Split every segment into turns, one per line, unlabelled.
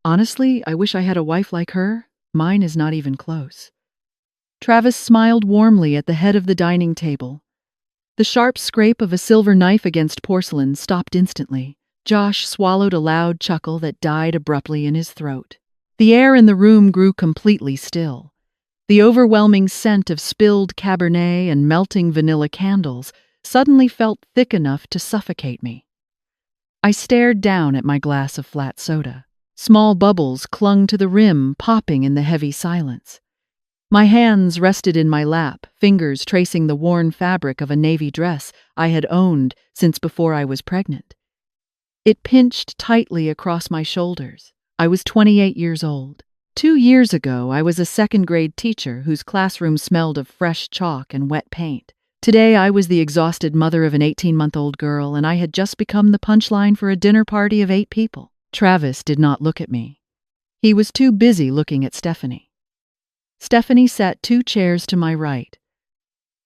Honestly, I wish I had a wife like her. Mine is not even close. Travis smiled warmly at the head of the dining table. The sharp scrape of a silver knife against porcelain stopped instantly. Josh swallowed a loud chuckle that died abruptly in his throat. The air in the room grew completely still. The overwhelming scent of spilled Cabernet and melting vanilla candles suddenly felt thick enough to suffocate me. I stared down at my glass of flat soda. Small bubbles clung to the rim, popping in the heavy silence. My hands rested in my lap, fingers tracing the worn fabric of a navy dress I had owned since before I was pregnant. It pinched tightly across my shoulders. I was 28 years old. 2 years ago, I was a second-grade teacher whose classroom smelled of fresh chalk and wet paint. Today, I was the exhausted mother of an 18-month-old girl, and I had just become the punchline for a dinner party of 8 people. Travis did not look at me. He was too busy looking at Stephanie. Stephanie sat 2 chairs to my right.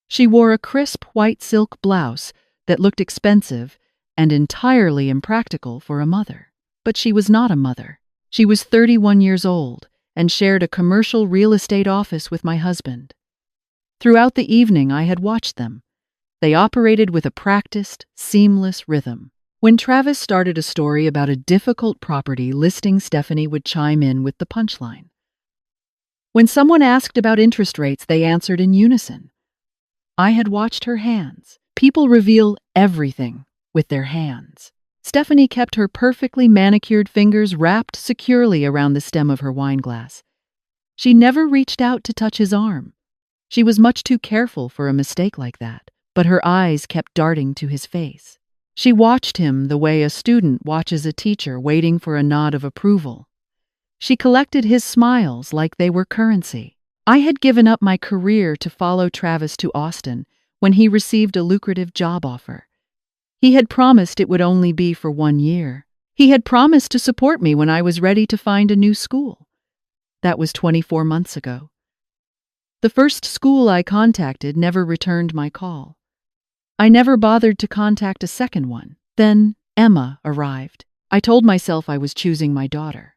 She wore a crisp white silk blouse that looked expensive and entirely impractical for a mother. But she was not a mother. She was 31 years old and shared a commercial real estate office with my husband. Throughout the evening, I had watched them. They operated with a practiced, seamless rhythm. When Travis started a story about a difficult property listing, Stephanie would chime in with the punchline. When someone asked about interest rates, they answered in unison. I had watched her hands. People reveal everything with their hands. Stephanie kept her perfectly manicured fingers wrapped securely around the stem of her wine glass. She never reached out to touch his arm. She was much too careful for a mistake like that, but her eyes kept darting to his face. She watched him the way a student watches a teacher waiting for a nod of approval. She collected his smiles like they were currency. I had given up my career to follow Travis to Austin when he received a lucrative job offer. He had promised it would only be for 1 year. He had promised to support me when I was ready to find a new school. That was 24 months ago. The first school I contacted never returned my call. I never bothered to contact a second one. Then Emma arrived. I told myself I was choosing my daughter.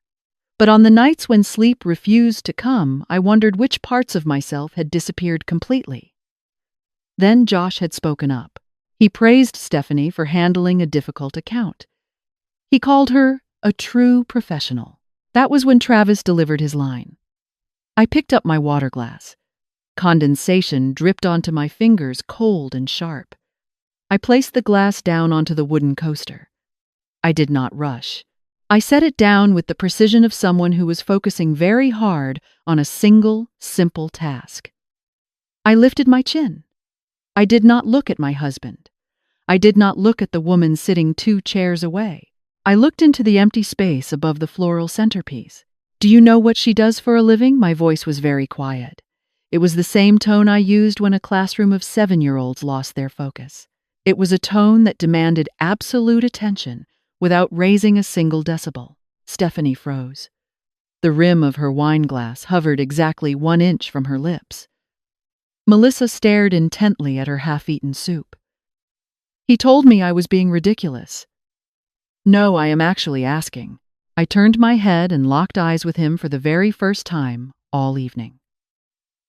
But on the nights when sleep refused to come, I wondered which parts of myself had disappeared completely. Then Josh had spoken up. He praised Stephanie for handling a difficult account. He called her a true professional. That was when Travis delivered his line. I picked up my water glass. Condensation dripped onto my fingers, cold and sharp. I placed the glass down onto the wooden coaster. I did not rush. I set it down with the precision of someone who was focusing very hard on a single, simple task. I lifted my chin. I did not look at my husband. I did not look at the woman sitting 2 chairs away. I looked into the empty space above the floral centerpiece. Do you know what she does for a living? My voice was very quiet. It was the same tone I used when a classroom of 7-year-olds lost their focus. It was a tone that demanded absolute attention without raising a single decibel. Stephanie froze. The rim of her wine glass hovered exactly 1 inch from her lips. Melissa stared intently at her half-eaten soup. He told me I was being ridiculous. No, I am actually asking. I turned my head and locked eyes with him for the very first time all evening.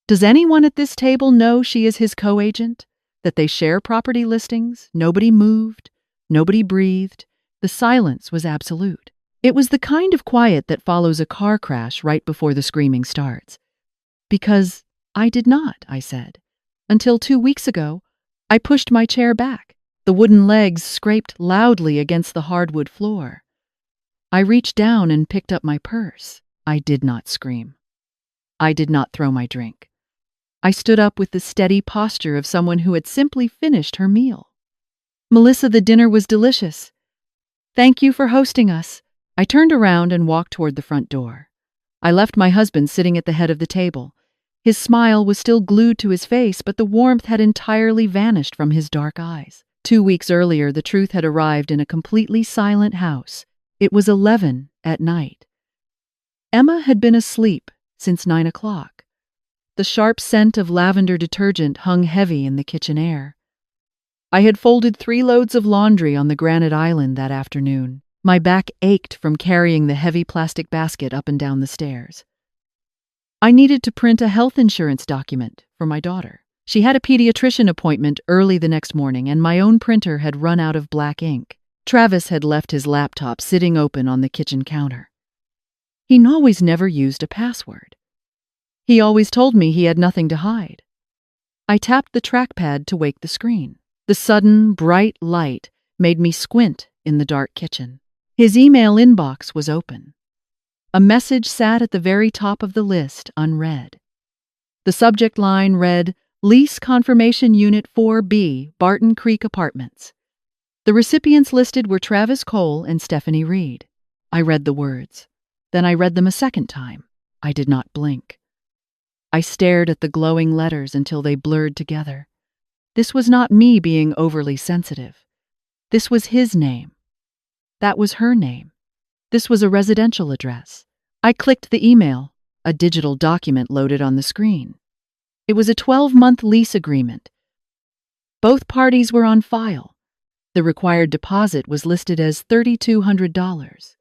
Does anyone at this table know she is his co-agent? That they share property listings? Nobody moved. Nobody breathed. The silence was absolute. It was the kind of quiet that follows a car crash right before the screaming starts. Because I did not, I said. Until 2 weeks ago, I pushed my chair back. The wooden legs scraped loudly against the hardwood floor. I reached down and picked up my purse. I did not scream. I did not throw my drink. I stood up with the steady posture of someone who had simply finished her meal. Melissa, the dinner was delicious. Thank you for hosting us. I turned around and walked toward the front door. I left my husband sitting at the head of the table. His smile was still glued to his face, but the warmth had entirely vanished from his dark eyes. 2 weeks earlier, the truth had arrived in a completely silent house. It was 11 at night. Emma had been asleep since 9 o'clock. The sharp scent of lavender detergent hung heavy in the kitchen air. I had folded 3 loads of laundry on the granite island that afternoon. My back ached from carrying the heavy plastic basket up and down the stairs. I needed to print a health insurance document for my daughter. She had a pediatrician appointment early the next morning, and my own printer had run out of black ink. Travis had left his laptop sitting open on the kitchen counter. He always never used a password. He always told me he had nothing to hide. I tapped the trackpad to wake the screen. The sudden, bright light made me squint in the dark kitchen. His email inbox was open. A message sat at the very top of the list, unread. The subject line read, "Lease Confirmation Unit 4B, Barton Creek Apartments." The recipients listed were Travis Cole and Stephanie Reed. I read the words. Then I read them a second time. I did not blink. I stared at the glowing letters until they blurred together. This was not me being overly sensitive. This was his name. That was her name. This was a residential address. I clicked the email. A digital document loaded on the screen. It was a 12-month lease agreement. Both parties were on file. The required deposit was listed as $3,200.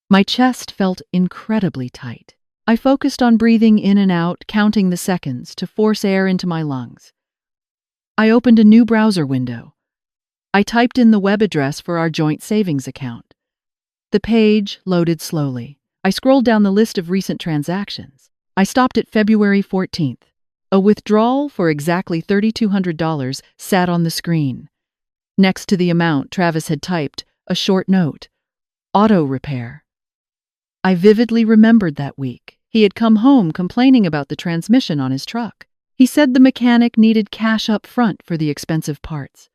My chest felt incredibly tight. I focused on breathing in and out, counting the seconds to force air into my lungs. I opened a new browser window. I typed in the web address for our joint savings account. The page loaded slowly. I scrolled down the list of recent transactions. I stopped at February 14th. A withdrawal for exactly $3,200 sat on the screen. Next to the amount, Travis had typed a short note, "Auto repair." I vividly remembered that week. He had come home complaining about the transmission on his truck. He said the mechanic needed cash up front for the expensive parts.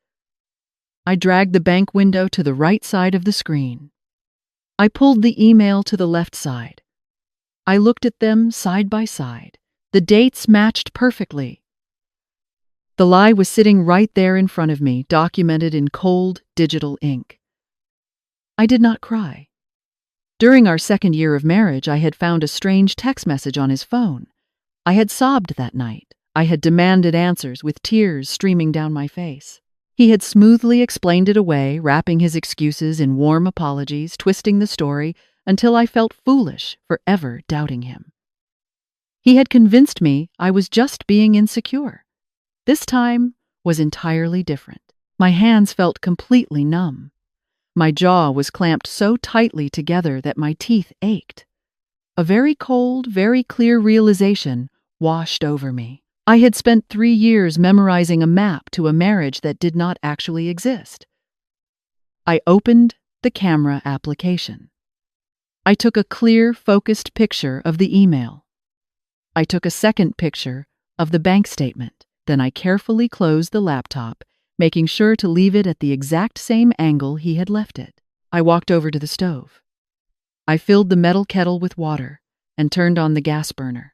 I dragged the bank window to the right side of the screen. I pulled the email to the left side. I looked at them side by side. The dates matched perfectly. The lie was sitting right there in front of me, documented in cold, digital ink. I did not cry. During our second year of marriage, I had found a strange text message on his phone. I had sobbed that night. I had demanded answers with tears streaming down my face. He had smoothly explained it away, wrapping his excuses in warm apologies, twisting the story until I felt foolish for ever doubting him. He had convinced me I was just being insecure. This time was entirely different. My hands felt completely numb. My jaw was clamped so tightly together that my teeth ached. A very cold, very clear realization washed over me. I had spent 3 years memorizing a map to a marriage that did not actually exist. I opened the camera application. I took a clear, focused picture of the email. I took a second picture of the bank statement. Then I carefully closed the laptop, making sure to leave it at the exact same angle he had left it. I walked over to the stove. I filled the metal kettle with water and turned on the gas burner.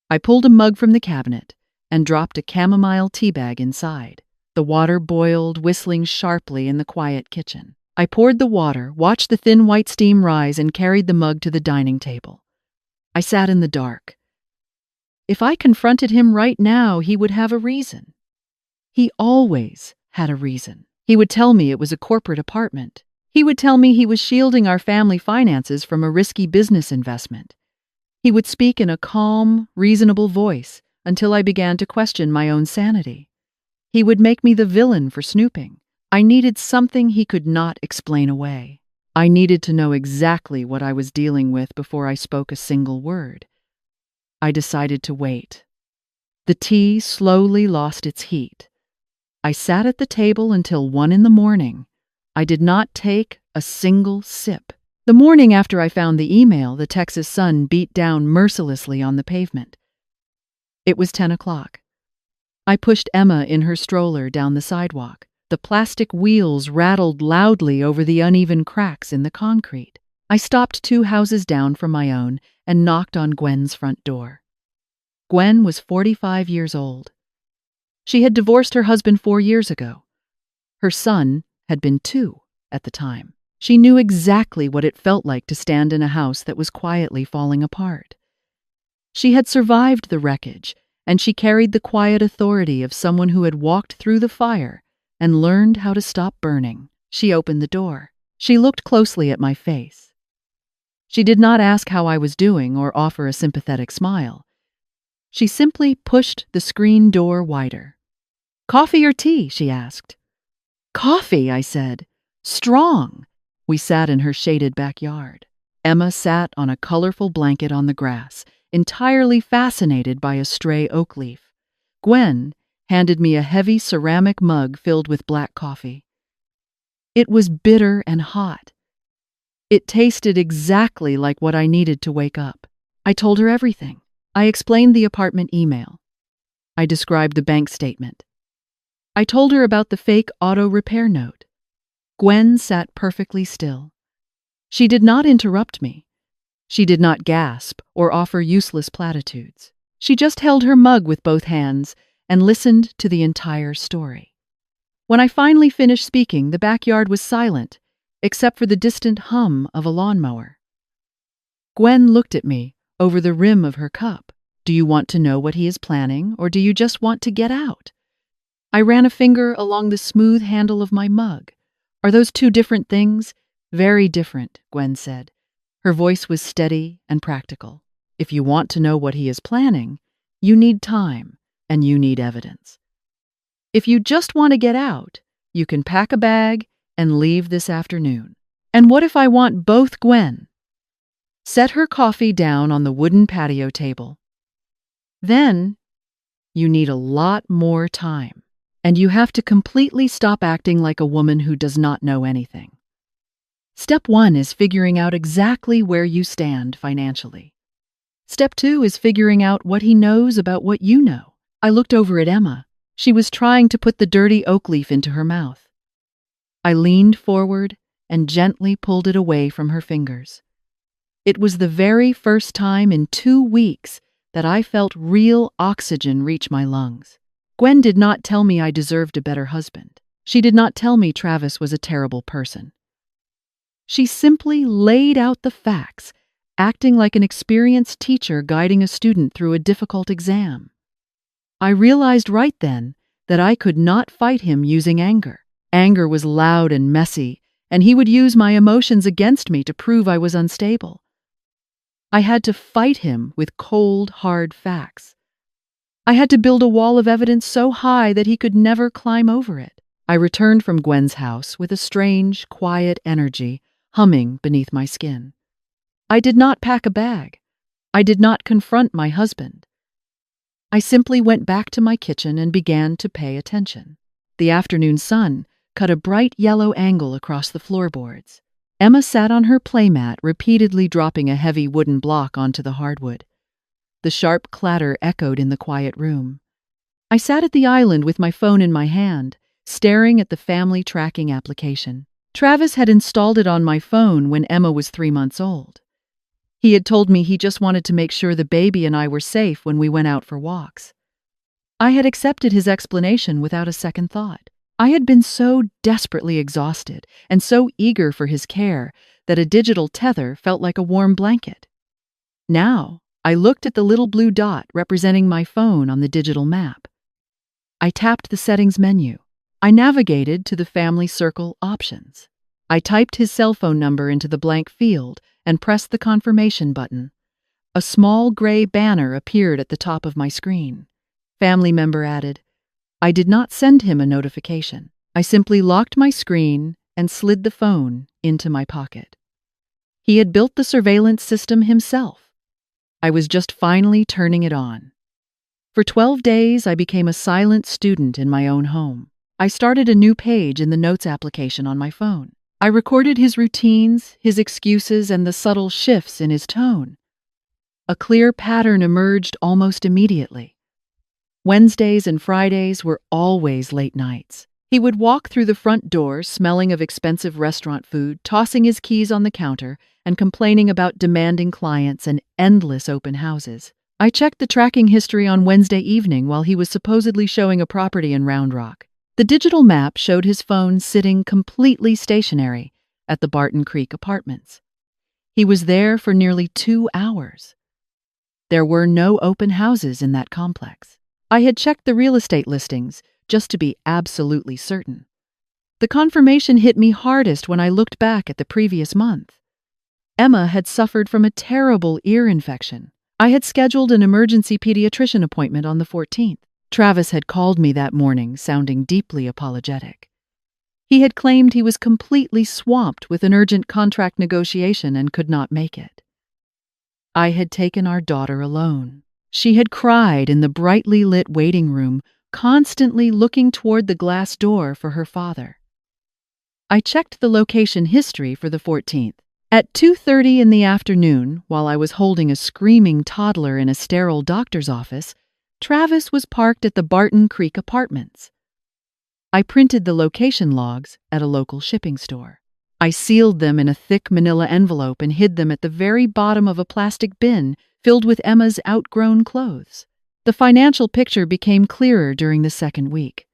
I pulled a mug from the cabinet and dropped a chamomile tea bag inside. The water boiled, whistling sharply in the quiet kitchen. I poured the water, watched the thin white steam rise, and carried the mug to the dining table. I sat in the dark. If I confronted him right now, he would have a reason. He always had a reason. He would tell me it was a corporate apartment. He would tell me he was shielding our family finances from a risky business investment. He would speak in a calm, reasonable voice until I began to question my own sanity. He would make me the villain for snooping. I needed something he could not explain away. I needed to know exactly what I was dealing with before I spoke a single word. I decided to wait. The tea slowly lost its heat. I sat at the table until 1 a.m. I did not take a single sip. The morning after I found the email, the Texas sun beat down mercilessly on the pavement. It was 10 o'clock. I pushed Emma in her stroller down the sidewalk. The plastic wheels rattled loudly over the uneven cracks in the concrete. I stopped 2 houses down from my own and knocked on Gwen's front door. Gwen was 45 years old. She had divorced her husband 4 years ago. Her son had been 2 at the time. She knew exactly what it felt like to stand in a house that was quietly falling apart. She had survived the wreckage, and she carried the quiet authority of someone who had walked through the fire and learned how to stop burning. She opened the door. She looked closely at my face. She did not ask how I was doing or offer a sympathetic smile. She simply pushed the screen door wider. "Coffee or tea?" she asked. "Coffee," I said. "Strong." We sat in her shaded backyard. Emma sat on a colorful blanket on the grass, entirely fascinated by a stray oak leaf. Gwen handed me a heavy ceramic mug filled with black coffee. It was bitter and hot. It tasted exactly like what I needed to wake up. I told her everything. I explained the apartment email. I described the bank statement. I told her about the fake auto repair note. Gwen sat perfectly still. She did not interrupt me. She did not gasp or offer useless platitudes. She just held her mug with both hands and listened to the entire story. When I finally finished speaking, the backyard was silent, except for the distant hum of a lawnmower. Gwen looked at me over the rim of her cup. "Do you want to know what he is planning, or do you just want to get out?" I ran a finger along the smooth handle of my mug. "Are those two different things?" "Very different," Gwen said. Her voice was steady and practical. "If you want to know what he is planning, you need time, and you need evidence. If you just want to get out, you can pack a bag and leave this afternoon." "And what if I want both, Gwen?" "Set her coffee down on the wooden patio table. Then you need a lot more time, and you have to completely stop acting like a woman who does not know anything. Step 1 is figuring out exactly where you stand financially. Step 2 is figuring out what he knows about what you know." I looked over at Emma. She was trying to put the dirty oak leaf into her mouth. I leaned forward and gently pulled it away from her fingers. It was the very first time in 2 weeks that I felt real oxygen reach my lungs. Gwen did not tell me I deserved a better husband. She did not tell me Travis was a terrible person. She simply laid out the facts, acting like an experienced teacher guiding a student through a difficult exam. I realized right then that I could not fight him using anger. Anger was loud and messy, and he would use my emotions against me to prove I was unstable. I had to fight him with cold, hard facts. I had to build a wall of evidence so high that he could never climb over it. I returned from Gwen's house with a strange, quiet energy humming beneath my skin. I did not pack a bag. I did not confront my husband. I simply went back to my kitchen and began to pay attention. The afternoon sun cut a bright yellow angle across the floorboards. Emma sat on her playmat, repeatedly dropping a heavy wooden block onto the hardwood. The sharp clatter echoed in the quiet room. I sat at the island with my phone in my hand, staring at the family tracking application. Travis had installed it on my phone when Emma was 3 months old. He had told me he just wanted to make sure the baby and I were safe when we went out for walks. I had accepted his explanation without a second thought. I had been so desperately exhausted and so eager for his care that a digital tether felt like a warm blanket. Now, I looked at the little blue dot representing my phone on the digital map. I tapped the settings menu. I navigated to the family circle options. I typed his cell phone number into the blank field and pressed the confirmation button. A small gray banner appeared at the top of my screen. Family member added. I did not send him a notification. I simply locked my screen and slid the phone into my pocket. He had built the surveillance system himself. I was just finally turning it on. For 12 days, I became a silent student in my own home. I started a new page in the notes application on my phone. I recorded his routines, his excuses, and the subtle shifts in his tone. A clear pattern emerged almost immediately. Wednesdays and Fridays were always late nights. He would walk through the front door, smelling of expensive restaurant food, tossing his keys on the counter, and complaining about demanding clients and endless open houses. I checked the tracking history on Wednesday evening while he was supposedly showing a property in Round Rock. The digital map showed his phone sitting completely stationary at the Barton Creek Apartments. He was there for nearly 2 hours. There were no open houses in that complex. I had checked the real estate listings just to be absolutely certain. The confirmation hit me hardest when I looked back at the previous month. Emma had suffered from a terrible ear infection. I had scheduled an emergency pediatrician appointment on the 14th. Travis had called me that morning, sounding deeply apologetic. He had claimed he was completely swamped with an urgent contract negotiation and could not make it. I had taken our daughter alone. She had cried in the brightly lit waiting room, constantly looking toward the glass door for her father. I checked the location history for the 14th. At 2:30 in the afternoon, while I was holding a screaming toddler in a sterile doctor's office, Travis was parked at the Barton Creek Apartments. I printed the location logs at a local shipping store. I sealed them in a thick manila envelope and hid them at the very bottom of a plastic bin filled with Emma's outgrown clothes. The financial picture became clearer during the second week.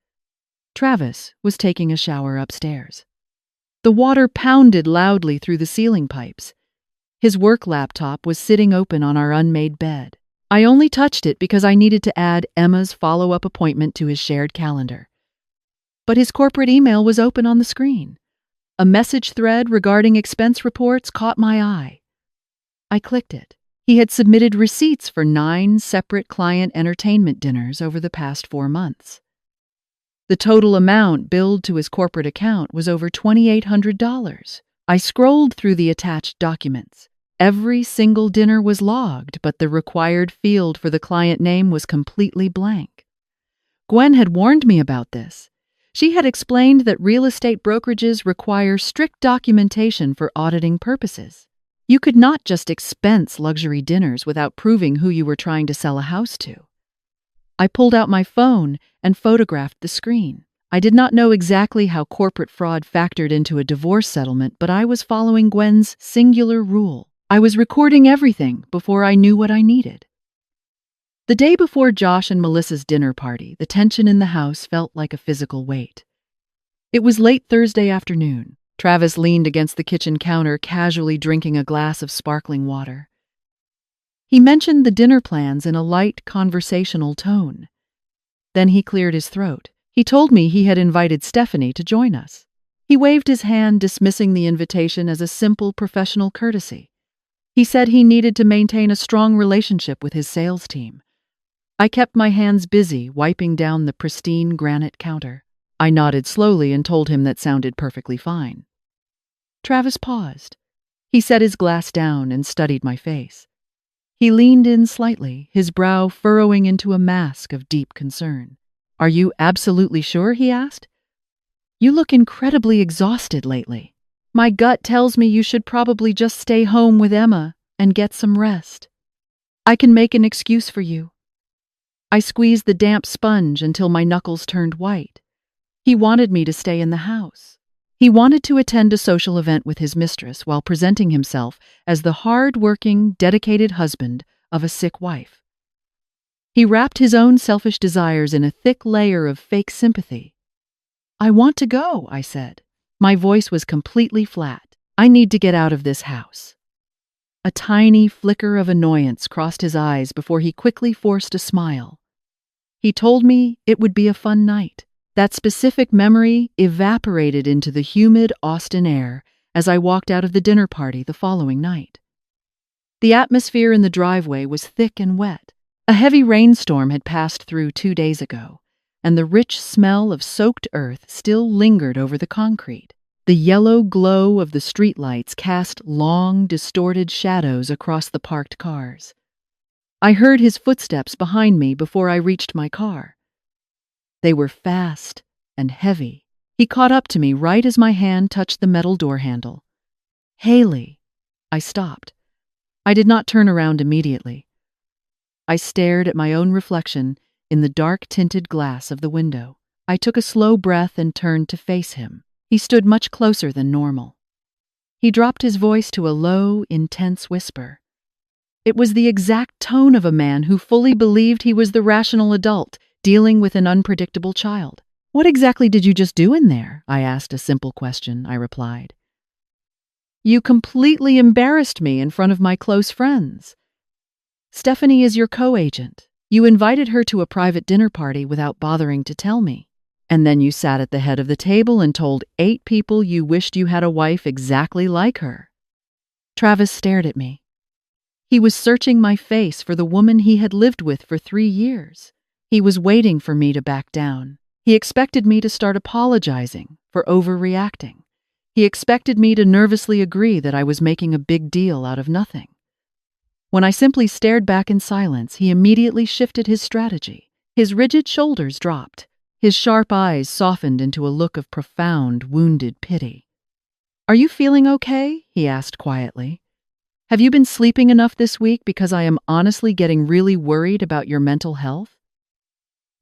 Travis was taking a shower upstairs. The water pounded loudly through the ceiling pipes. His work laptop was sitting open on our unmade bed. I only touched it because I needed to add Emma's follow-up appointment to his shared calendar. But his corporate email was open on the screen. A message thread regarding expense reports caught my eye. I clicked it. He had submitted receipts for 9 separate client entertainment dinners over the past 4 months. The total amount billed to his corporate account was over $2,800. I scrolled through the attached documents. Every single dinner was logged, but the required field for the client name was completely blank. Gwen had warned me about this. She had explained that real estate brokerages require strict documentation for auditing purposes. You could not just expense luxury dinners without proving who you were trying to sell a house to. I pulled out my phone and photographed the screen. I did not know exactly how corporate fraud factored into a divorce settlement, but I was following Gwen's singular rule. I was recording everything before I knew what I needed. The day before Josh and Melissa's dinner party, the tension in the house felt like a physical weight. It was late Thursday afternoon. Travis leaned against the kitchen counter, casually drinking a glass of sparkling water. He mentioned the dinner plans in a light, conversational tone. Then he cleared his throat. He told me he had invited Stephanie to join us. He waved his hand, dismissing the invitation as a simple professional courtesy. He said he needed to maintain a strong relationship with his sales team. I kept my hands busy, wiping down the pristine granite counter. I nodded slowly and told him that sounded perfectly fine. Travis paused. He set his glass down and studied my face. He leaned in slightly, his brow furrowing into a mask of deep concern. "Are you absolutely sure?" he asked. "You look incredibly exhausted lately. My gut tells me you should probably just stay home with Emma and get some rest. I can make an excuse for you." I squeezed the damp sponge until my knuckles turned white. He wanted me to stay in the house. He wanted to attend a social event with his mistress while presenting himself as the hard-working, dedicated husband of a sick wife. He wrapped his own selfish desires in a thick layer of fake sympathy. "I want to go," I said. My voice was completely flat. "I need to get out of this house." A tiny flicker of annoyance crossed his eyes before he quickly forced a smile. He told me it would be a fun night. That specific memory evaporated into the humid Austin air as I walked out of the dinner party the following night. The atmosphere in the driveway was thick and wet. A heavy rainstorm had passed through 2 days ago, and the rich smell of soaked earth still lingered over the concrete. The yellow glow of the streetlights cast long, distorted shadows across the parked cars. I heard his footsteps behind me before I reached my car. They were fast and heavy. He caught up to me right as my hand touched the metal door handle. "Haley." I stopped. I did not turn around immediately. I stared at my own reflection in the dark-tinted glass of the window. I took a slow breath and turned to face him. He stood much closer than normal. He dropped his voice to a low, intense whisper. It was the exact tone of a man who fully believed he was the rational adult dealing with an unpredictable child. "What exactly did you just do in there?" I asked a simple question, I replied. "You completely embarrassed me in front of my close friends. Stephanie is your co-agent. You invited her to a private dinner party without bothering to tell me. And then you sat at the head of the table and told 8 people you wished you had a wife exactly like her. Travis stared at me. He was searching my face for the woman he had lived with for 3 years. He was waiting for me to back down. He expected me to start apologizing for overreacting. He expected me to nervously agree that I was making a big deal out of nothing. When I simply stared back in silence, he immediately shifted his strategy. His rigid shoulders dropped. His sharp eyes softened into a look of profound, wounded pity. "Are you feeling okay?" he asked quietly. "Have you been sleeping enough this week, because I am honestly getting really worried about your mental health?"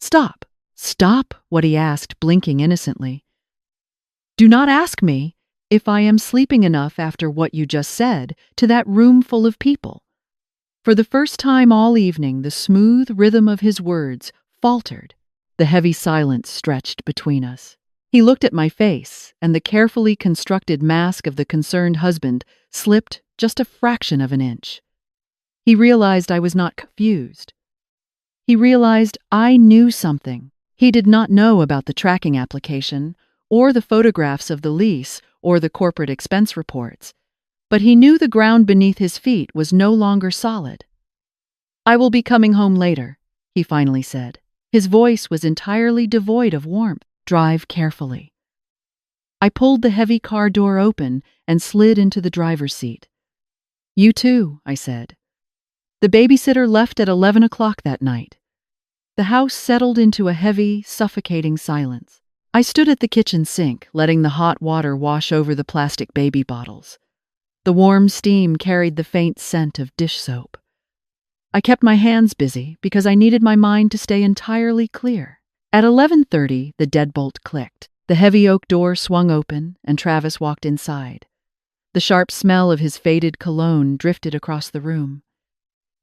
"Stop. Stop," Woody asked, blinking innocently. "Do not ask me if I am sleeping enough after what you just said to that room full of people." For the first time all evening, the smooth rhythm of his words faltered. The heavy silence stretched between us. He looked at my face, and the carefully constructed mask of the concerned husband slipped just a fraction of an inch. He realized I was not confused. He realized I knew something. He did not know about the tracking application, or the photographs of the lease, or the corporate expense reports. But he knew the ground beneath his feet was no longer solid. "I will be coming home later," he finally said. His voice was entirely devoid of warmth. "Drive carefully." I pulled the heavy car door open and slid into the driver's seat. "You too," I said. The babysitter left at 11 o'clock that night. The house settled into a heavy, suffocating silence. I stood at the kitchen sink, letting the hot water wash over the plastic baby bottles. The warm steam carried the faint scent of dish soap. I kept my hands busy because I needed my mind to stay entirely clear. At 11:30, the deadbolt clicked. The heavy oak door swung open, and Travis walked inside. The sharp smell of his faded cologne drifted across the room.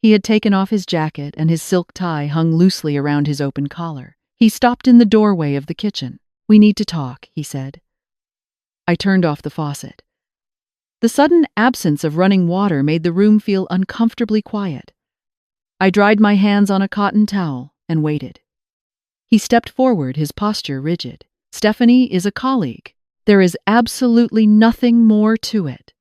He had taken off his jacket, and his silk tie hung loosely around his open collar. He stopped in the doorway of the kitchen. "We need to talk," he said. I turned off the faucet. The sudden absence of running water made the room feel uncomfortably quiet. I dried my hands on a cotton towel and waited. He stepped forward, his posture rigid. "Stephanie is a colleague. There is absolutely nothing more to it.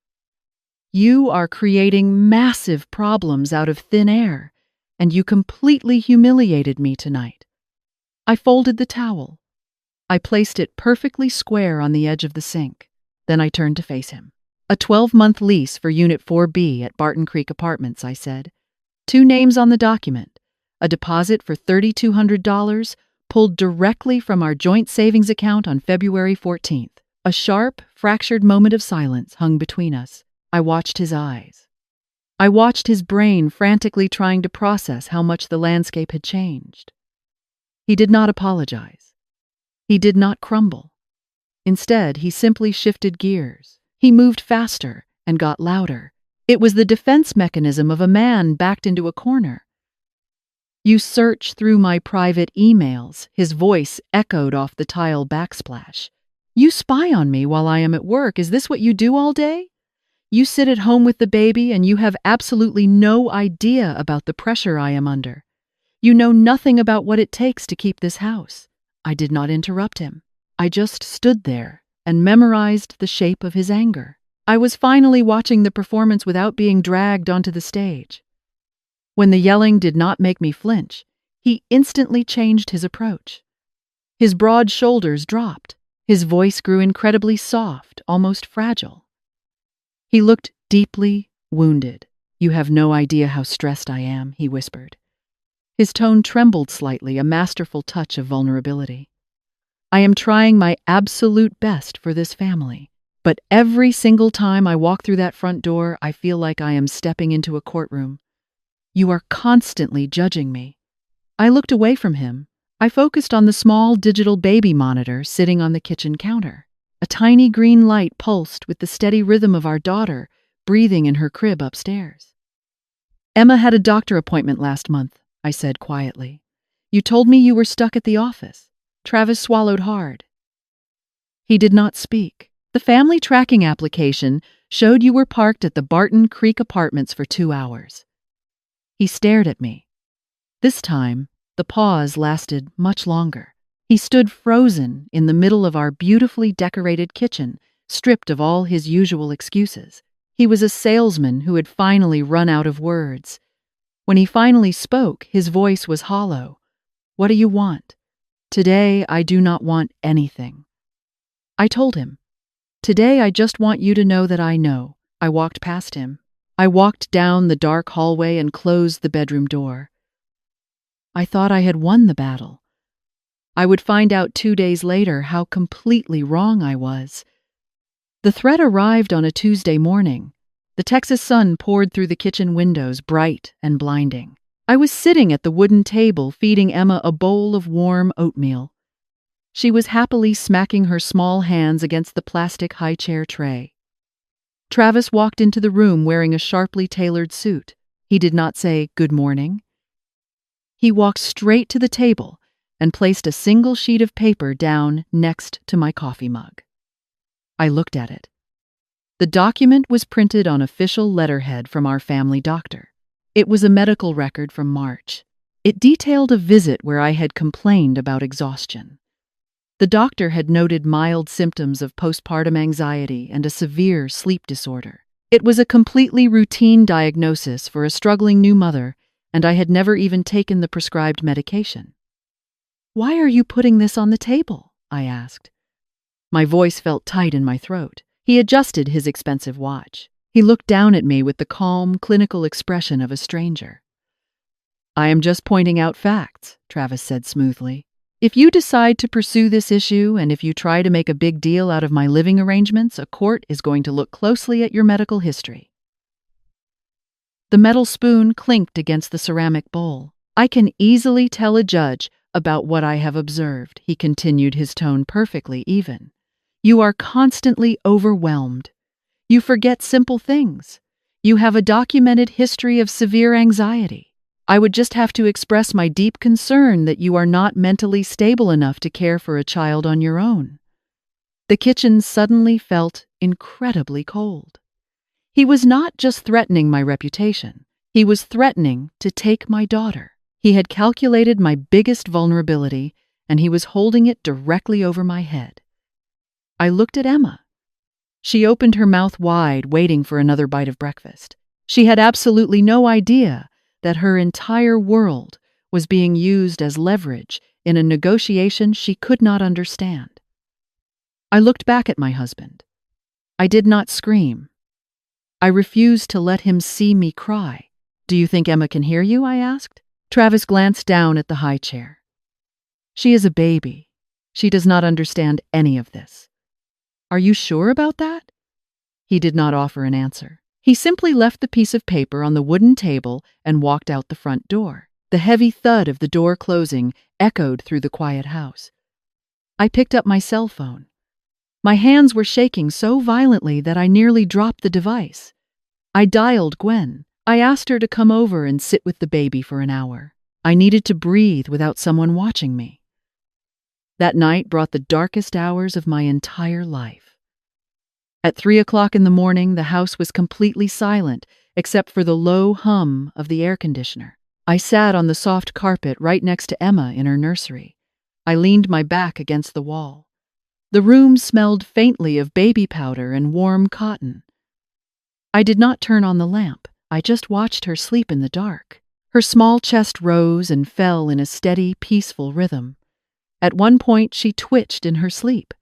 You are creating massive problems out of thin air, and you completely humiliated me tonight." I folded the towel. I placed it perfectly square on the edge of the sink. Then I turned to face him. "A 12-month lease for Unit 4B at Barton Creek Apartments," I said. "2 names on the document. A deposit for $3,200 pulled directly from our joint savings account on February 14th. A sharp, fractured moment of silence hung between us. I watched his eyes. I watched his brain frantically trying to process how much the landscape had changed. He did not apologize. He did not crumble. Instead, he simply shifted gears. He moved faster and got louder. It was the defense mechanism of a man backed into a corner. "You search through my private emails," his voice echoed off the tile backsplash. "You spy on me while I am at work. Is this what you do all day? You sit at home with the baby and you have absolutely no idea about the pressure I am under. You know nothing about what it takes to keep this house." I did not interrupt him. I just stood there and memorized the shape of his anger. I was finally watching the performance without being dragged onto the stage. When the yelling did not make me flinch, he instantly changed his approach. His broad shoulders dropped. His voice grew incredibly soft, almost fragile. He looked deeply wounded. "You have no idea how stressed I am," he whispered. His tone trembled slightly, a masterful touch of vulnerability. "I am trying my absolute best for this family, but every single time I walk through that front door, I feel like I am stepping into a courtroom. You are constantly judging me." I looked away from him. I focused on the small digital baby monitor sitting on the kitchen counter. A tiny green light pulsed with the steady rhythm of our daughter breathing in her crib upstairs. "Emma had a doctor appointment last month," I said quietly. "You told me you were stuck at the office." Travis swallowed hard. He did not speak. "The family tracking application showed you were parked at the Barton Creek Apartments for 2 hours. He stared at me. This time, the pause lasted much longer. He stood frozen in the middle of our beautifully decorated kitchen, stripped of all his usual excuses. He was a salesman who had finally run out of words. When he finally spoke, his voice was hollow. "What do you want?" "Today, I do not want anything." I told him, "Today, I just want you to know that I know." I walked past him. I walked down the dark hallway and closed the bedroom door. I thought I had won the battle. I would find out 2 days later how completely wrong I was. The threat arrived on a Tuesday morning. The Texas sun poured through the kitchen windows, bright and blinding. I was sitting at the wooden table feeding Emma a bowl of warm oatmeal. She was happily smacking her small hands against the plastic high-chair tray. Travis walked into the room wearing a sharply tailored suit. He did not say, "Good morning." He walked straight to the table and placed a single sheet of paper down next to my coffee mug. I looked at it. The document was printed on official letterhead from our family doctor. It was a medical record from March. It detailed a visit where I had complained about exhaustion. The doctor had noted mild symptoms of postpartum anxiety and a severe sleep disorder. It was a completely routine diagnosis for a struggling new mother, and I had never even taken the prescribed medication. "Why are you putting this on the table?" I asked. My voice felt tight in my throat. He adjusted his expensive watch. He looked down at me with the calm, clinical expression of a stranger. "I am just pointing out facts," Travis said smoothly. "If you decide to pursue this issue and if you try to make a big deal out of my living arrangements, a court is going to look closely at your medical history." The metal spoon clinked against the ceramic bowl. "I can easily tell a judge about what I have observed," he continued, his tone perfectly even. "You are constantly overwhelmed. You forget simple things. You have a documented history of severe anxiety. I would just have to express my deep concern that you are not mentally stable enough to care for a child on your own." The kitchen suddenly felt incredibly cold. He was not just threatening my reputation. He was threatening to take my daughter. He had calculated my biggest vulnerability, and he was holding it directly over my head. I looked at Emma. She opened her mouth wide, waiting for another bite of breakfast. She had absolutely no idea that her entire world was being used as leverage in a negotiation she could not understand. I looked back at my husband. I did not scream. I refused to let him see me cry. "Do you think Emma can hear you?" I asked. Travis glanced down at the high chair. "She is a baby. She does not understand any of this." "Are you sure about that?" He did not offer an answer. He simply left the piece of paper on the wooden table and walked out the front door. The heavy thud of the door closing echoed through the quiet house. I picked up my cell phone. My hands were shaking so violently that I nearly dropped the device. I dialed Gwen. I asked her to come over and sit with the baby for an hour. I needed to breathe without someone watching me. That night brought the darkest hours of my entire life. At 3 o'clock in the morning, the house was completely silent, except for the low hum of the air conditioner. I sat on the soft carpet right next to Emma in her nursery. I leaned my back against the wall. The room smelled faintly of baby powder and warm cotton. I did not turn on the lamp. I just watched her sleep in the dark. Her small chest rose and fell in a steady, peaceful rhythm. At one point, she twitched in her sleep.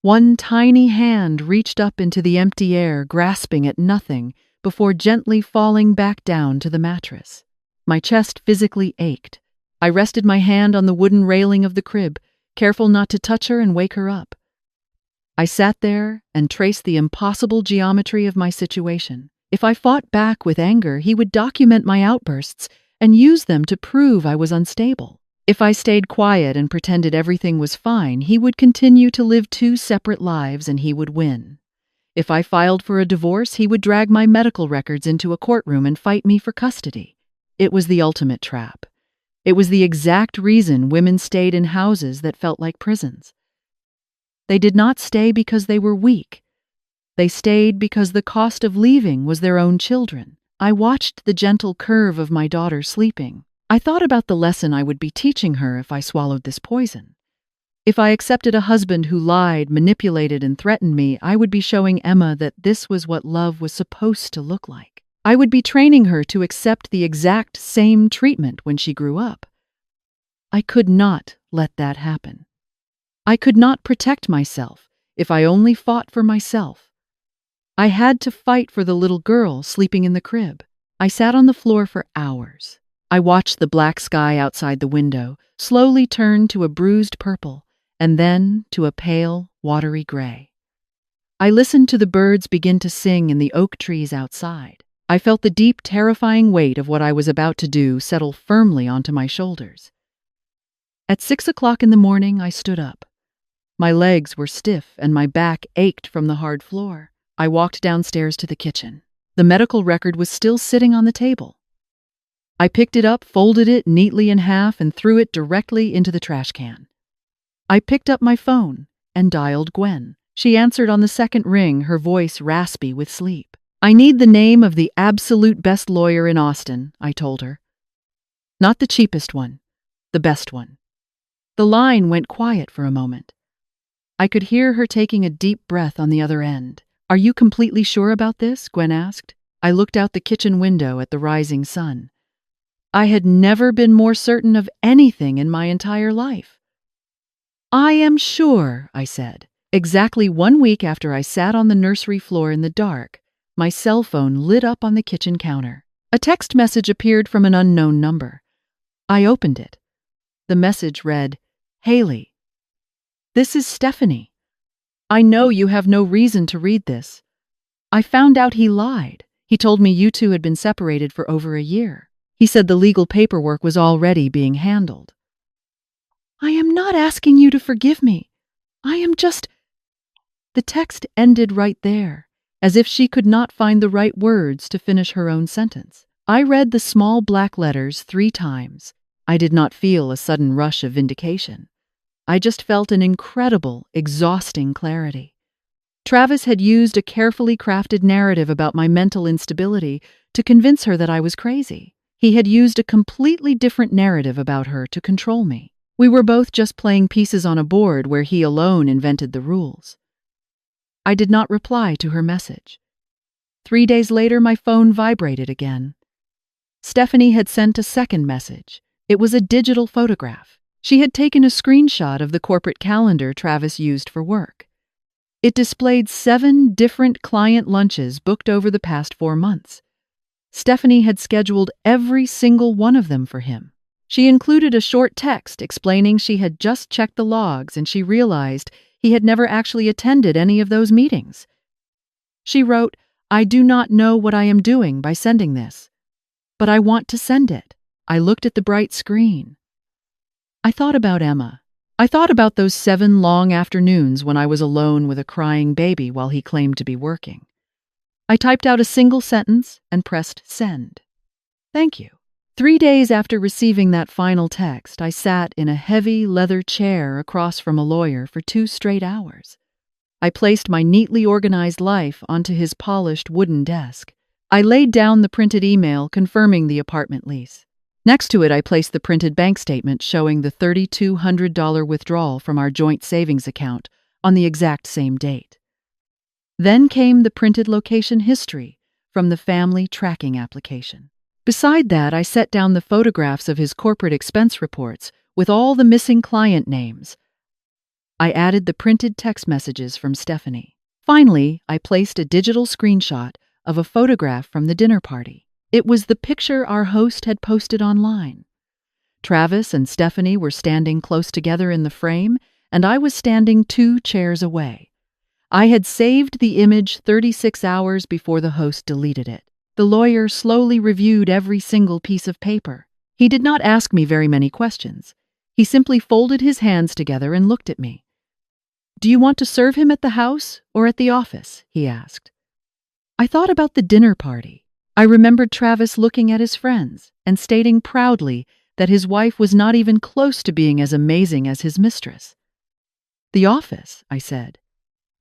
One tiny hand reached up into the empty air, grasping at nothing, before gently falling back down to the mattress. My chest physically ached. I rested my hand on the wooden railing of the crib, careful not to touch her and wake her up. I sat there and traced the impossible geometry of my situation. If I fought back with anger, he would document my outbursts and use them to prove I was unstable. If I stayed quiet and pretended everything was fine, he would continue to live 2 separate lives and he would win. If I filed for a divorce, he would drag my medical records into a courtroom and fight me for custody. It was the ultimate trap. It was the exact reason women stayed in houses that felt like prisons. They did not stay because they were weak. They stayed because the cost of leaving was their own children. I watched the gentle curve of my daughter sleeping. I thought about the lesson I would be teaching her if I swallowed this poison. If I accepted a husband who lied, manipulated, and threatened me, I would be showing Emma that this was what love was supposed to look like. I would be training her to accept the exact same treatment when she grew up. I could not let that happen. I could not protect myself if I only fought for myself. I had to fight for the little girl sleeping in the crib. I sat on the floor for hours. I watched the black sky outside the window slowly turn to a bruised purple and then to a pale, watery gray. I listened to the birds begin to sing in the oak trees outside. I felt the deep, terrifying weight of what I was about to do settle firmly onto my shoulders. At 6 o'clock in the morning, I stood up. My legs were stiff and my back ached from the hard floor. I walked downstairs to the kitchen. The medical record was still sitting on the table. I picked it up, folded it neatly in half, and threw it directly into the trash can. I picked up my phone and dialed Gwen. She answered on the second ring, her voice raspy with sleep. "I need the name of the absolute best lawyer in Austin," I told her. "Not the cheapest one, the best one." The line went quiet for a moment. I could hear her taking a deep breath on the other end. "Are you completely sure about this?" Gwen asked. I looked out the kitchen window at the rising sun. I had never been more certain of anything in my entire life. "I am sure," I said. Exactly 1 week after I sat on the nursery floor in the dark, my cell phone lit up on the kitchen counter. A text message appeared from an unknown number. I opened it. The message read, "Haley, this is Stephanie. I know you have no reason to read this. I found out he lied. He told me you two had been separated for over a year. He said the legal paperwork was already being handled. I am not asking you to forgive me. I am just—" The text ended right there, as if she could not find the right words to finish her own sentence. I read the small black letters 3 times. I did not feel a sudden rush of vindication. I just felt an incredible, exhausting clarity. Travis had used a carefully crafted narrative about my mental instability to convince her that I was crazy. He had used a completely different narrative about her to control me. We were both just playing pieces on a board where he alone invented the rules. I did not reply to her message. 3 days later, my phone vibrated again. Stephanie had sent a second message. It was a digital photograph. She had taken a screenshot of the corporate calendar Travis used for work. It displayed 7 different client lunches booked over the past 4 months. Stephanie had scheduled every single one of them for him. She included a short text explaining she had just checked the logs and she realized he had never actually attended any of those meetings. She wrote, "I do not know what I am doing by sending this, but I want to send it." I looked at the bright screen. I thought about Emma. I thought about those 7 long afternoons when I was alone with a crying baby while he claimed to be working. I typed out a single sentence and pressed send. "Thank you." 3 days after receiving that final text, I sat in a heavy leather chair across from a lawyer for 2 straight hours. I placed my neatly organized life onto his polished wooden desk. I laid down the printed email confirming the apartment lease. Next to it, I placed the printed bank statement showing the $3,200 withdrawal from our joint savings account on the exact same date. Then came the printed location history from the family tracking application. Beside that, I set down the photographs of his corporate expense reports with all the missing client names. I added the printed text messages from Stephanie. Finally, I placed a digital screenshot of a photograph from the dinner party. It was the picture our host had posted online. Travis and Stephanie were standing close together in the frame, and I was standing 2 chairs away. I had saved the image 36 hours before the host deleted it. The lawyer slowly reviewed every single piece of paper. He did not ask me very many questions. He simply folded his hands together and looked at me. "Do you want to serve him at the house or at the office?" he asked. I thought about the dinner party. I remembered Travis looking at his friends and stating proudly that his wife was not even close to being as amazing as his mistress. "The office," I said.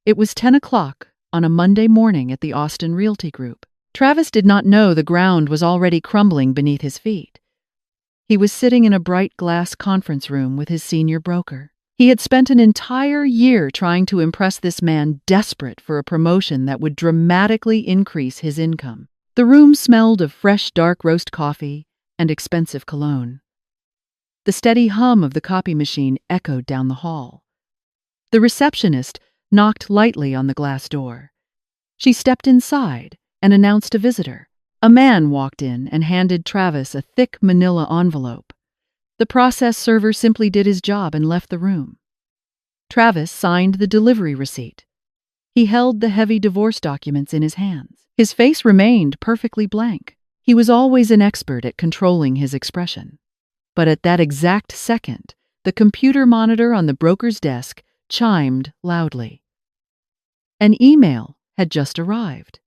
It was 10 o'clock on a Monday morning at the Austin Realty Group. Travis did not know the ground was already crumbling beneath his feet. He was sitting in a bright glass conference room with his senior broker. He had spent an entire year trying to impress this man desperate for a promotion that would dramatically increase his income. The room smelled of fresh dark roast coffee and expensive cologne. The steady hum of the copy machine echoed down the hall. The receptionist knocked lightly on the glass door. She stepped inside and announced a visitor. A man walked in and handed Travis a thick manila envelope. The process server simply did his job and left the room. Travis signed the delivery receipt. He held the heavy divorce documents in his hands. His face remained perfectly blank. He was always an expert at controlling his expression. But at that exact second, the computer monitor on the broker's desk chimed loudly. An email had just arrived.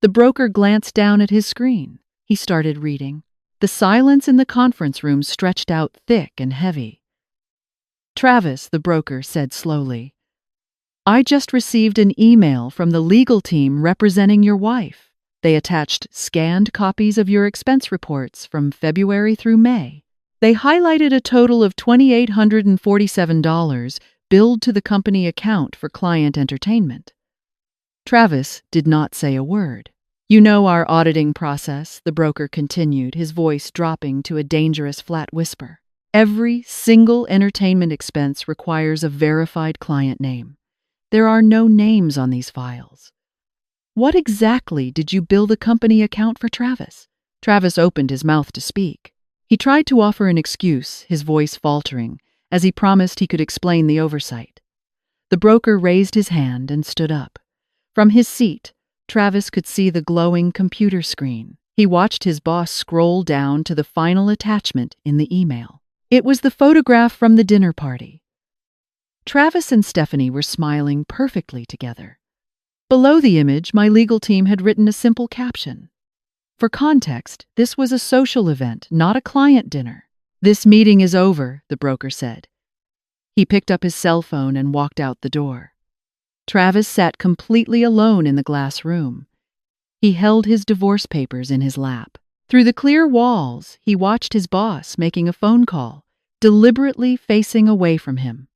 The broker glanced down at his screen. He started reading. The silence in the conference room stretched out thick and heavy. Travis, the broker said slowly, "I just received an email from the legal team representing your wife. They attached scanned copies of your expense reports from February through May. They highlighted a total of $2,847 billed to the company account for client entertainment." Travis did not say a word. "You know our auditing process," the broker continued, his voice dropping to a dangerous flat whisper. "Every single entertainment expense requires a verified client name. There are no names on these files. What exactly did you bill the company account for Travis?" Travis opened his mouth to speak. He tried to offer an excuse, his voice faltering, as he promised he could explain the oversight. The broker raised his hand and stood up. From his seat, Travis could see the glowing computer screen. He watched his boss scroll down to the final attachment in the email. It was the photograph from the dinner party. Travis and Stephanie were smiling perfectly together. Below the image, my legal team had written a simple caption. For context, this was a social event, not a client dinner. "This meeting is over," the broker said. He picked up his cell phone and walked out the door. Travis sat completely alone in the glass room. He held his divorce papers in his lap. Through the clear walls, he watched his boss making a phone call, deliberately facing away from him.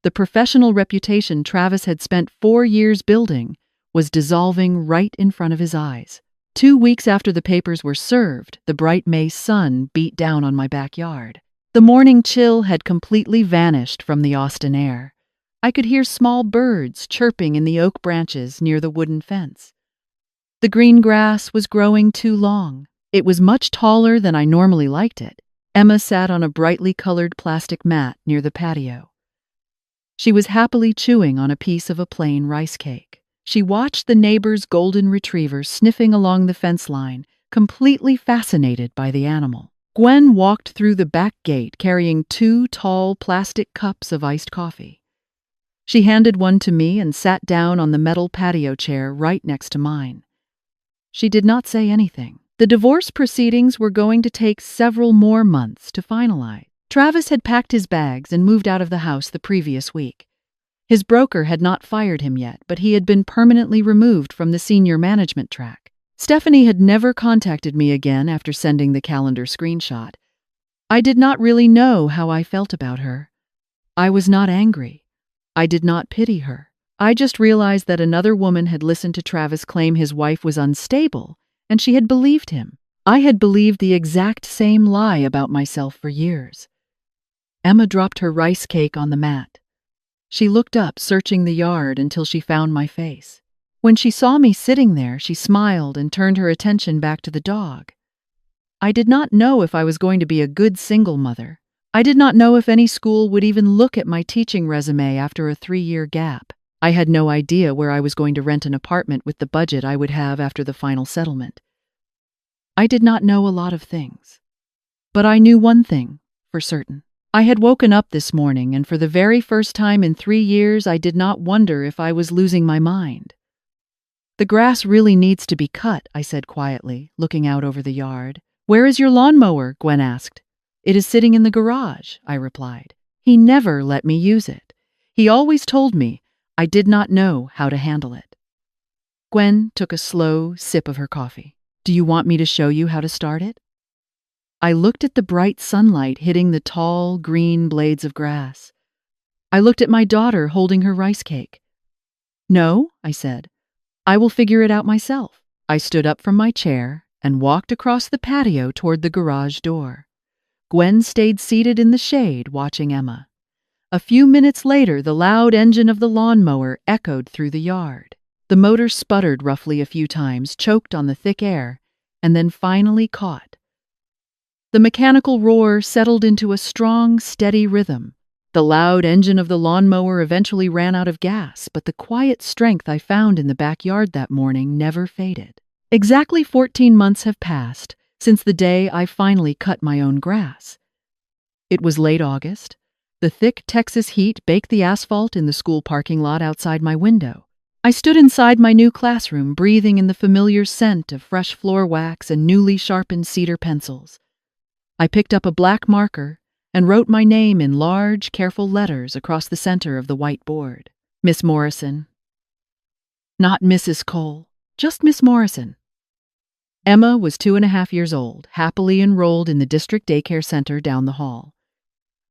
The professional reputation Travis had spent 4 years building was dissolving right in front of his eyes. 2 weeks after the papers were served, the bright May sun beat down on my backyard. The morning chill had completely vanished from the Austin air. I could hear small birds chirping in the oak branches near the wooden fence. The green grass was growing too long. It was much taller than I normally liked it. Emma sat on a brightly colored plastic mat near the patio. She was happily chewing on a piece of a plain rice cake. She watched the neighbor's golden retriever sniffing along the fence line, completely fascinated by the animal. Gwen walked through the back gate carrying 2 tall plastic cups of iced coffee. She handed one to me and sat down on the metal patio chair right next to mine. She did not say anything. The divorce proceedings were going to take several more months to finalize. Travis had packed his bags and moved out of the house the previous week. His broker had not fired him yet, but he had been permanently removed from the senior management track. Stephanie had never contacted me again after sending the calendar screenshot. I did not really know how I felt about her. I was not angry. I did not pity her. I just realized that another woman had listened to Travis claim his wife was unstable, and she had believed him. I had believed the exact same lie about myself for years. Emma dropped her rice cake on the mat. She looked up, searching the yard until she found my face. When she saw me sitting there, she smiled and turned her attention back to the dog. I did not know if I was going to be a good single mother. I did not know if any school would even look at my teaching resume after a 3-year gap. I had no idea where I was going to rent an apartment with the budget I would have after the final settlement. I did not know a lot of things. But I knew one thing for certain. I had woken up this morning, and for the very first time in 3 years, I did not wonder if I was losing my mind. "The grass really needs to be cut," I said quietly, looking out over the yard. "Where is your lawnmower?" Gwen asked. "It is sitting in the garage," I replied. He never let me use it. He always told me I did not know how to handle it. Gwen took a slow sip of her coffee. "Do you want me to show you how to start it?" I looked at the bright sunlight hitting the tall, green blades of grass. I looked at my daughter holding her rice cake. "No," I said. "I will figure it out myself." I stood up from my chair and walked across the patio toward the garage door. Gwen stayed seated in the shade, watching Emma. A few minutes later, the loud engine of the lawnmower echoed through the yard. The motor sputtered roughly a few times, choked on the thick air, and then finally caught. The mechanical roar settled into a strong, steady rhythm. The loud engine of the lawnmower eventually ran out of gas, but the quiet strength I found in the backyard that morning never faded. Exactly 14 months have passed since the day I finally cut my own grass. It was late August. The thick Texas heat baked the asphalt in the school parking lot outside my window. I stood inside my new classroom, breathing in the familiar scent of fresh floor wax and newly sharpened cedar pencils. I picked up a black marker and wrote my name in large, careful letters across the center of the white board. Miss Morrison. Not Mrs. Cole, just Miss Morrison. Emma was 2.5 years old, happily enrolled in the district daycare center down the hall.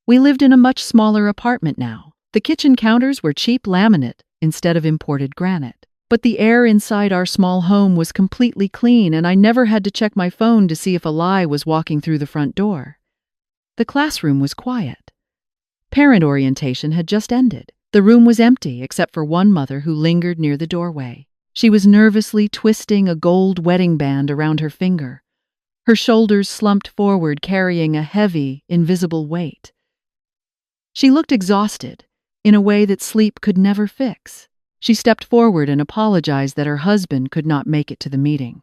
We lived in a much smaller apartment now. The kitchen counters were cheap laminate instead of imported granite. But the air inside our small home was completely clean, and I never had to check my phone to see if a lie was walking through the front door. The classroom was quiet. Parent orientation had just ended. The room was empty except for one mother who lingered near the doorway. She was nervously twisting a gold wedding band around her finger. Her shoulders slumped forward, carrying a heavy, invisible weight. She looked exhausted, in a way that sleep could never fix. She stepped forward and apologized that her husband could not make it to the meeting.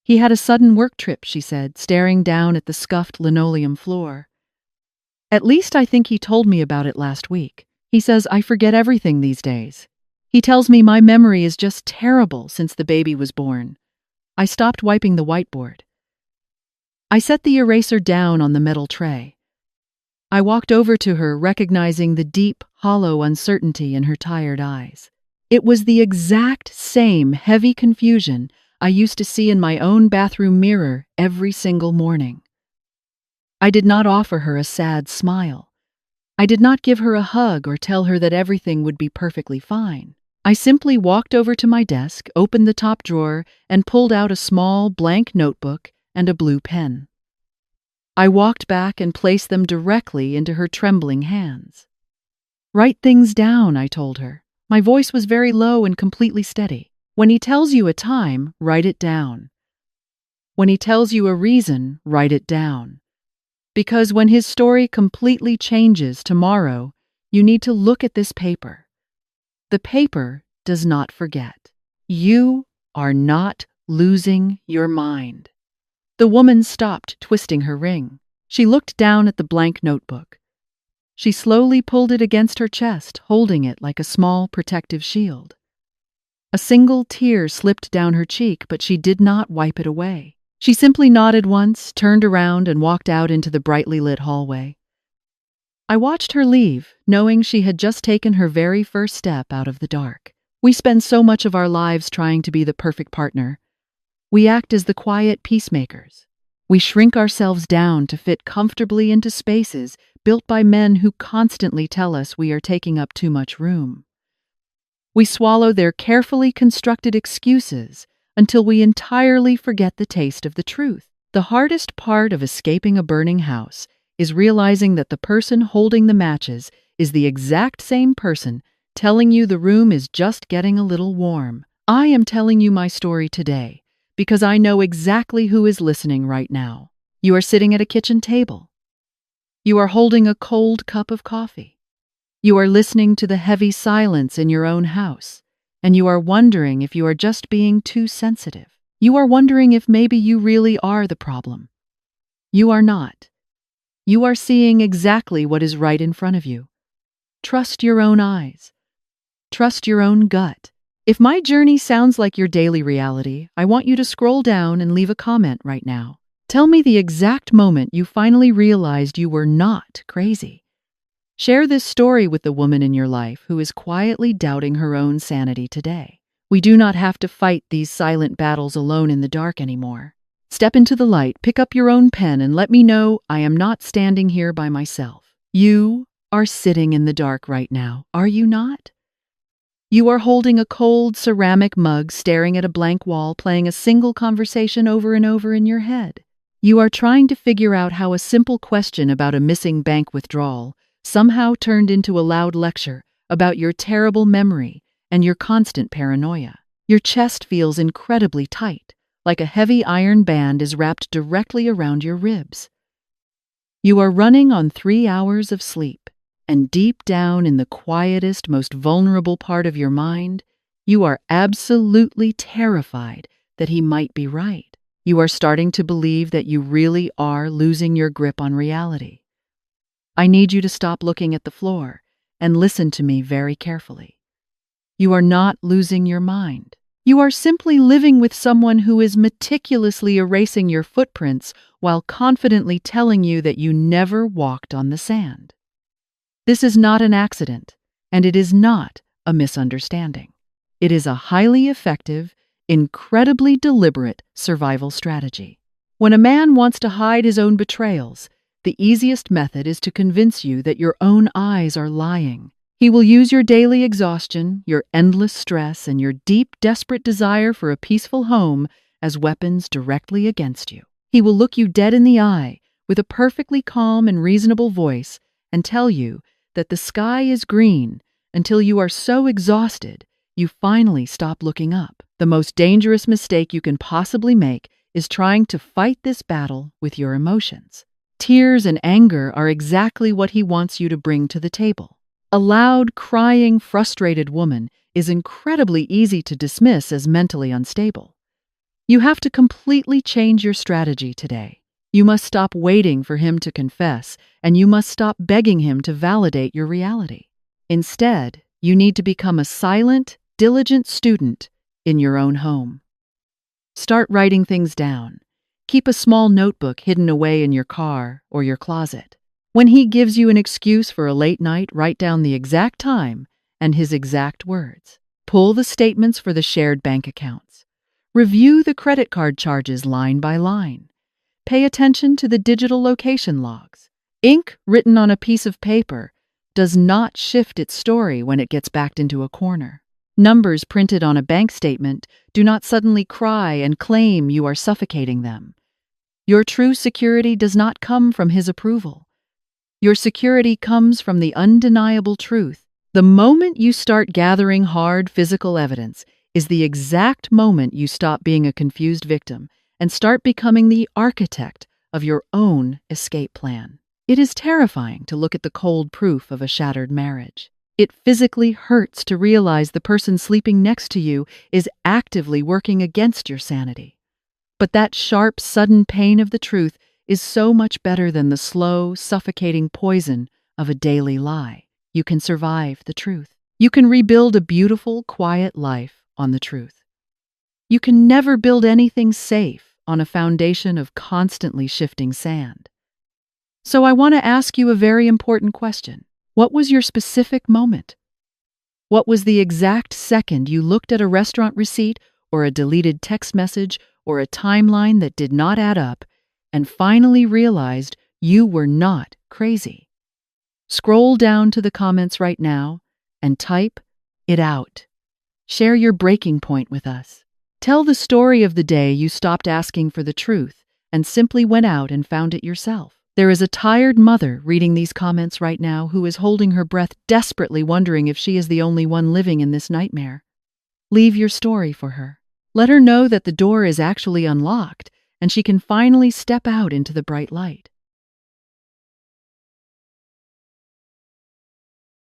He had a sudden work trip, she said, staring down at the scuffed linoleum floor. At least I think he told me about it last week. He says I forget everything these days. He tells me my memory is just terrible since the baby was born. I stopped wiping the whiteboard. I set the eraser down on the metal tray. I walked over to her, recognizing the deep, hollow uncertainty in her tired eyes. It was the exact same heavy confusion I used to see in my own bathroom mirror every single morning. I did not offer her a sad smile. I did not give her a hug or tell her that everything would be perfectly fine. I simply walked over to my desk, opened the top drawer, and pulled out a small blank notebook and a blue pen. I walked back and placed them directly into her trembling hands. "Write things down," I told her. My voice was very low and completely steady. "When he tells you a time, write it down. When he tells you a reason, write it down. Because when his story completely changes tomorrow, you need to look at this paper. The paper does not forget. You are not losing your mind." The woman stopped twisting her ring. She looked down at the blank notebook. She slowly pulled it against her chest, holding it like a small protective shield. A single tear slipped down her cheek, but she did not wipe it away. She simply nodded once, turned around, and walked out into the brightly lit hallway. I watched her leave, knowing she had just taken her very first step out of the dark. We spend so much of our lives trying to be the perfect partner. We act as the quiet peacemakers. We shrink ourselves down to fit comfortably into spaces built by men who constantly tell us we are taking up too much room. We swallow their carefully constructed excuses until we entirely forget the taste of the truth. The hardest part of escaping a burning house is realizing that the person holding the matches is the exact same person telling you the room is just getting a little warm. I am telling you my story today because I know exactly who is listening right now. You are sitting at a kitchen table. You are holding a cold cup of coffee. You are listening to the heavy silence in your own house, and you are wondering if you are just being too sensitive. You are wondering if maybe you really are the problem. You are not. You are seeing exactly what is right in front of you. Trust your own eyes. Trust your own gut. If my journey sounds like your daily reality, I want you to scroll down and leave a comment right now. Tell me the exact moment you finally realized you were not crazy. Share this story with the woman in your life who is quietly doubting her own sanity today. We do not have to fight these silent battles alone in the dark anymore. Step into the light, pick up your own pen, and let me know I am not standing here by myself. You are sitting in the dark right now, are you not? You are holding a cold ceramic mug, staring at a blank wall, playing a single conversation over and over in your head. You are trying to figure out how a simple question about a missing bank withdrawal somehow turned into a loud lecture about your terrible memory and your constant paranoia. Your chest feels incredibly tight, like a heavy iron band is wrapped directly around your ribs. You are running on 3 hours of sleep, and deep down in the quietest, most vulnerable part of your mind, you are absolutely terrified that he might be right. You are starting to believe that you really are losing your grip on reality. I need you to stop looking at the floor and listen to me very carefully. You are not losing your mind. You are simply living with someone who is meticulously erasing your footprints while confidently telling you that you never walked on the sand. This is not an accident, and it is not a misunderstanding. It is a highly effective, incredibly deliberate survival strategy. When a man wants to hide his own betrayals, the easiest method is to convince you that your own eyes are lying. He will use your daily exhaustion, your endless stress, and your deep, desperate desire for a peaceful home as weapons directly against you. He will look you dead in the eye with a perfectly calm and reasonable voice and tell you that the sky is green until you are so exhausted you finally stop looking up. The most dangerous mistake you can possibly make is trying to fight this battle with your emotions. Tears and anger are exactly what he wants you to bring to the table. A loud, crying, frustrated woman is incredibly easy to dismiss as mentally unstable. You have to completely change your strategy today. You must stop waiting for him to confess, and you must stop begging him to validate your reality. Instead, you need to become a silent, diligent student in your own home. Start writing things down. Keep a small notebook hidden away in your car or your closet. When he gives you an excuse for a late night, write down the exact time and his exact words. Pull the statements for the shared bank accounts. Review the credit card charges line by line. Pay attention to the digital location logs. Ink written on a piece of paper does not shift its story when it gets backed into a corner. Numbers printed on a bank statement do not suddenly cry and claim you are suffocating them. Your true security does not come from his approval. Your security comes from the undeniable truth. The moment you start gathering hard physical evidence is the exact moment you stop being a confused victim and start becoming the architect of your own escape plan. It is terrifying to look at the cold proof of a shattered marriage. It physically hurts to realize the person sleeping next to you is actively working against your sanity. But that sharp, sudden pain of the truth is so much better than the slow, suffocating poison of a daily lie. You can survive the truth. You can rebuild a beautiful, quiet life on the truth. You can never build anything safe on a foundation of constantly shifting sand. So I want to ask you a very important question. What was your specific moment? What was the exact second you looked at a restaurant receipt or a deleted text message or a timeline that did not add up and finally realized you were not crazy? Scroll down to the comments right now and type it out. Share your breaking point with us. Tell the story of the day you stopped asking for the truth and simply went out and found it yourself. There is a tired mother reading these comments right now who is holding her breath, desperately wondering if she is the only one living in this nightmare. Leave your story for her. Let her know that the door is actually unlocked and she can finally step out into the bright light.